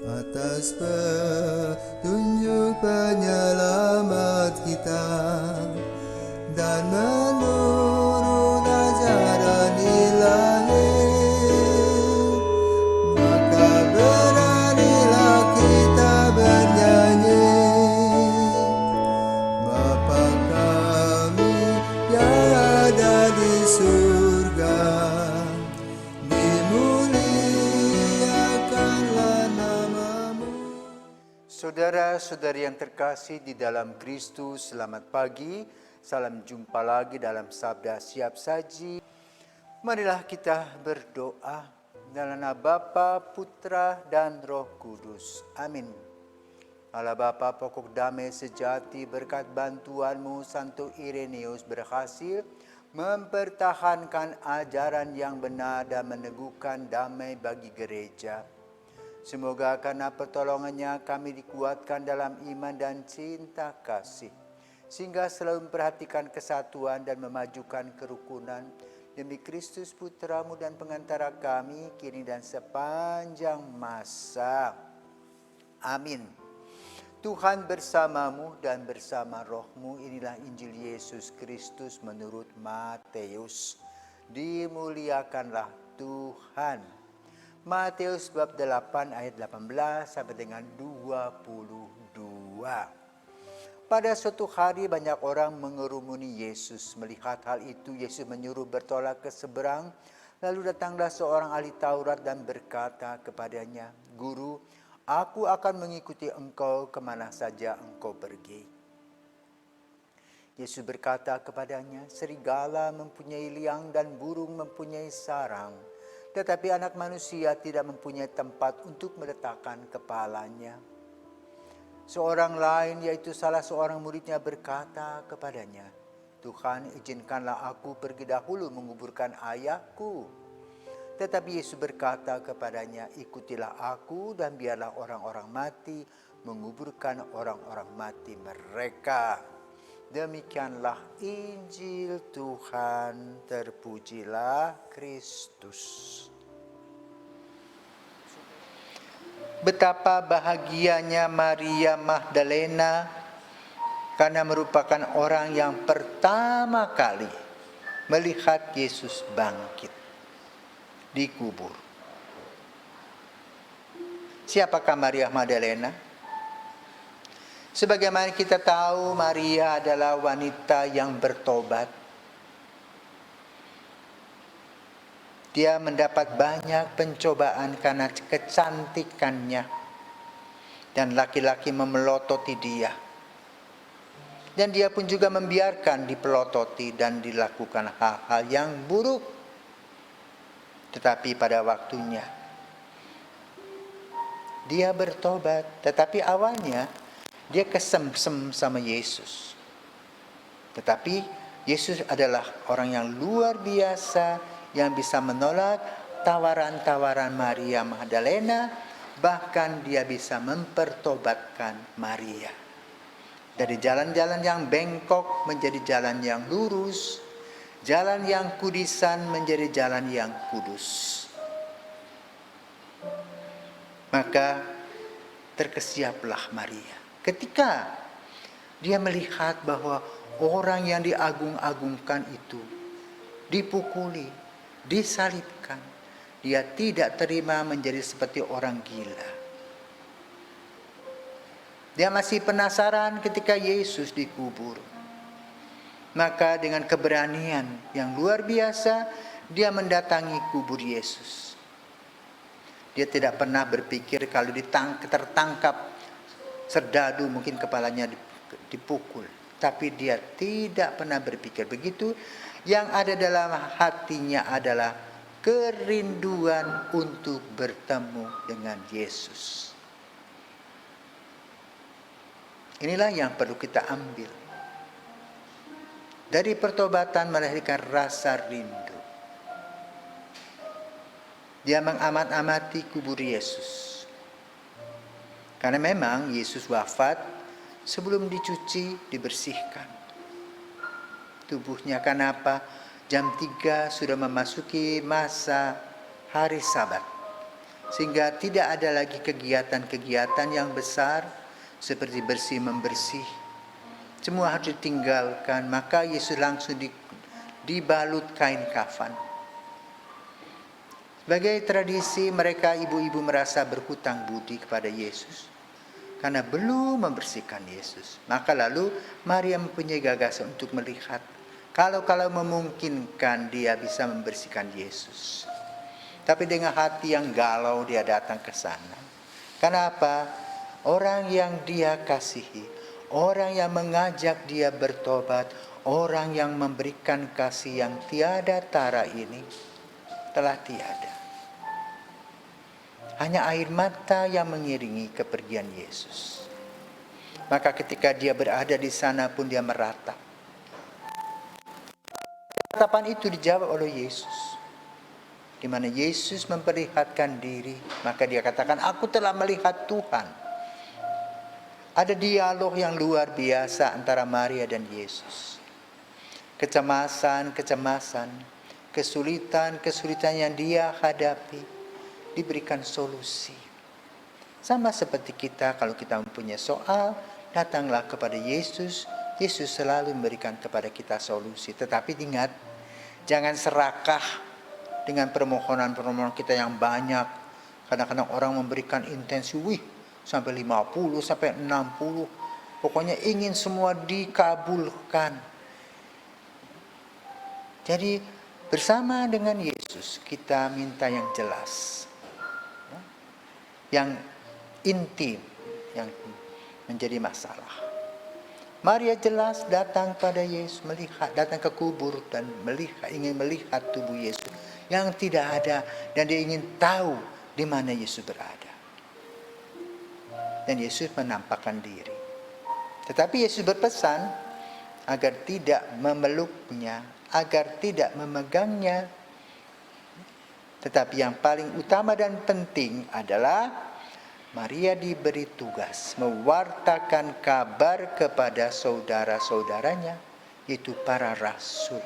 atas petunjuk penyelamat kita dan menurut ajaran ilahi, maka beranilah kita bernyanyi, Bapa kami yang ada di surga, dimuliakanlah namamu. Saudara-saudari yang terkasih di dalam Kristus, selamat pagi. Salam jumpa lagi dalam Sabda Siap Saji. Marilah kita berdoa dalam nama Bapa, Putra, dan Roh Kudus. Amin. Allah Bapa pokok damai sejati, berkat bantuanmu Santo Ireneus berhasil mempertahankan ajaran yang benar dan meneguhkan damai bagi gereja. Semoga karena pertolongannya kami dikuatkan dalam iman dan cinta kasih, sehingga selalu memperhatikan kesatuan dan memajukan kerukunan demi Kristus Putramu dan pengantara kami, kini dan sepanjang masa. Amin. Tuhan bersamamu dan bersama rohmu. Inilah Injil Yesus Kristus menurut Matius. Dimuliakanlah Tuhan. Matius bab 8 ayat 18 sampai dengan 22. Pada suatu hari banyak orang mengerumuni Yesus. Melihat hal itu, Yesus menyuruh bertolak ke seberang. Lalu datanglah seorang ahli Taurat dan berkata kepadanya, "Guru, aku akan mengikuti engkau kemana saja engkau pergi." Yesus berkata kepadanya, "Serigala mempunyai liang dan burung mempunyai sarang, tetapi anak manusia tidak mempunyai tempat untuk meletakkan kepalanya." Seorang lain, yaitu salah seorang muridnya, berkata kepadanya, "Tuhan, izinkanlah aku pergi dahulu menguburkan ayahku." Tetapi Yesus berkata kepadanya, "Ikutilah aku dan biarlah orang-orang mati menguburkan orang-orang mati mereka." Demikianlah Injil Tuhan, terpujilah Kristus. Betapa bahagianya Maria Magdalena karena merupakan orang yang pertama kali melihat Yesus bangkit di kubur. Siapakah Maria Magdalena? Sebagaimana kita tahu, Maria adalah wanita yang bertobat. Dia mendapat banyak pencobaan karena kecantikannya, dan laki-laki memelototi dia. Dan dia pun juga membiarkan dipelototi dan dilakukan hal-hal yang buruk. Tetapi pada waktunya dia bertobat. Tetapi awalnya dia kesemsem sama Yesus. Tetapi Yesus adalah orang yang luar biasa, yang bisa menolak tawaran-tawaran Maria Magdalena. Bahkan dia bisa mempertobatkan Maria. Dari jalan-jalan yang bengkok menjadi jalan yang lurus, jalan yang kudisan menjadi jalan yang kudus. Maka terkesiaplah Maria ketika dia melihat bahwa orang yang diagung-agungkan itu dipukuli, disalibkan. Dia tidak terima menjadi seperti orang gila. Dia masih penasaran ketika Yesus dikubur. Maka dengan keberanian yang luar biasa, dia mendatangi kubur Yesus. Dia tidak pernah berpikir kalau tertangkap serdadu mungkin kepalanya dipukul. Tapi dia tidak pernah berpikir begitu. Yang ada dalam hatinya adalah kerinduan untuk bertemu dengan Yesus. Inilah yang perlu kita ambil. Dari pertobatan melahirkan rasa rindu. Dia mengamat-amati kubur Yesus. Karena memang Yesus wafat sebelum dicuci, dibersihkan. Tubuhnya, kenapa? Jam 3 sudah memasuki masa hari Sabat. Sehingga tidak ada lagi kegiatan-kegiatan yang besar seperti bersih membersih. Semua harus ditinggalkan. Maka Yesus langsung dibalut kain kafan. Sebagai tradisi mereka ibu-ibu merasa berhutang budi kepada Yesus karena belum membersihkan Yesus. Maka lalu Maria mempunyai gagasan untuk melihat kalau memungkinkan dia bisa membersihkan Yesus. Tapi dengan hati yang galau dia datang ke sana. Kenapa? Orang yang dia kasihi, orang yang mengajak dia bertobat, orang yang memberikan kasih yang tiada tara ini telah tiada. Hanya air mata yang mengiringi kepergian Yesus. Maka ketika dia berada di sana pun dia meratap. Ratapan itu dijawab oleh Yesus. Di mana Yesus memperlihatkan diri, maka dia katakan, aku telah melihat Tuhan. Ada dialog yang luar biasa antara Maria dan Yesus. Kecemasan, kesulitan yang dia hadapi, diberikan solusi. Sama seperti kita, kalau kita mempunyai soal, datanglah kepada Yesus. Yesus selalu memberikan kepada kita solusi. Tetapi ingat, jangan serakah dengan permohonan-permohonan kita yang banyak. Kadang-kadang orang memberikan intensi, sampai 50, sampai 60. Pokoknya ingin semua dikabulkan. Jadi bersama dengan Yesus kita minta yang jelas. Yang intim, yang menjadi masalah. Maria jelas datang pada Yesus, datang ke kubur dan ingin melihat tubuh Yesus yang tidak ada, dan dia ingin tahu di mana Yesus berada. Dan Yesus menampakkan diri. Tetapi Yesus berpesan agar tidak memeluknya, agar tidak memegangnya. Tetapi yang paling utama dan penting adalah Maria diberi tugas mewartakan kabar kepada saudara-saudaranya, yaitu para rasul.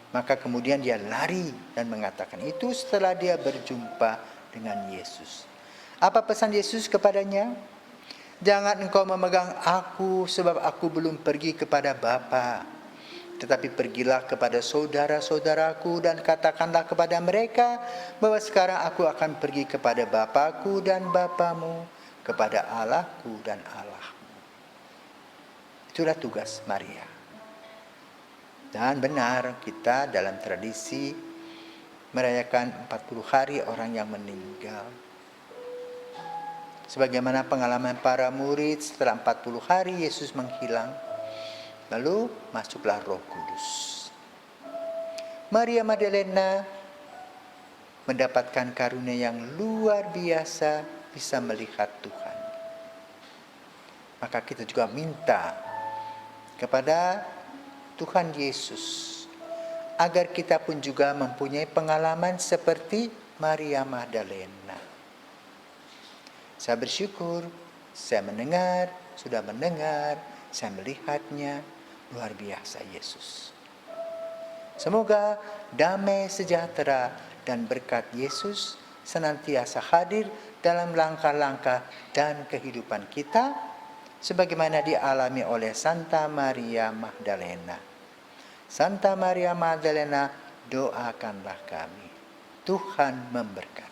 Maka kemudian dia lari dan mengatakan itu setelah dia berjumpa dengan Yesus. Apa pesan Yesus kepadanya? Jangan engkau memegang aku sebab aku belum pergi kepada Bapa. Tetapi pergilah kepada saudara-saudaraku dan katakanlah kepada mereka bahwa sekarang aku akan pergi kepada Bapakku dan Bapamu, kepada Allahku dan Allahmu. Itulah tugas Maria. Dan benar kita dalam tradisi merayakan 40 hari orang yang meninggal. Sebagaimana pengalaman para murid setelah 40 hari Yesus menghilang. Lalu masuklah Roh Kudus. Maria Magdalena mendapatkan karunia yang luar biasa bisa melihat Tuhan. Maka kita juga minta kepada Tuhan Yesus agar kita pun juga mempunyai pengalaman seperti Maria Magdalena. Saya bersyukur, saya sudah mendengar, saya melihatnya. Luar biasa Yesus. Semoga damai sejahtera dan berkat Yesus senantiasa hadir dalam langkah-langkah dan kehidupan kita sebagaimana dialami oleh Santa Maria Magdalena. Santa Maria Magdalena, doakanlah kami. Tuhan memberkati.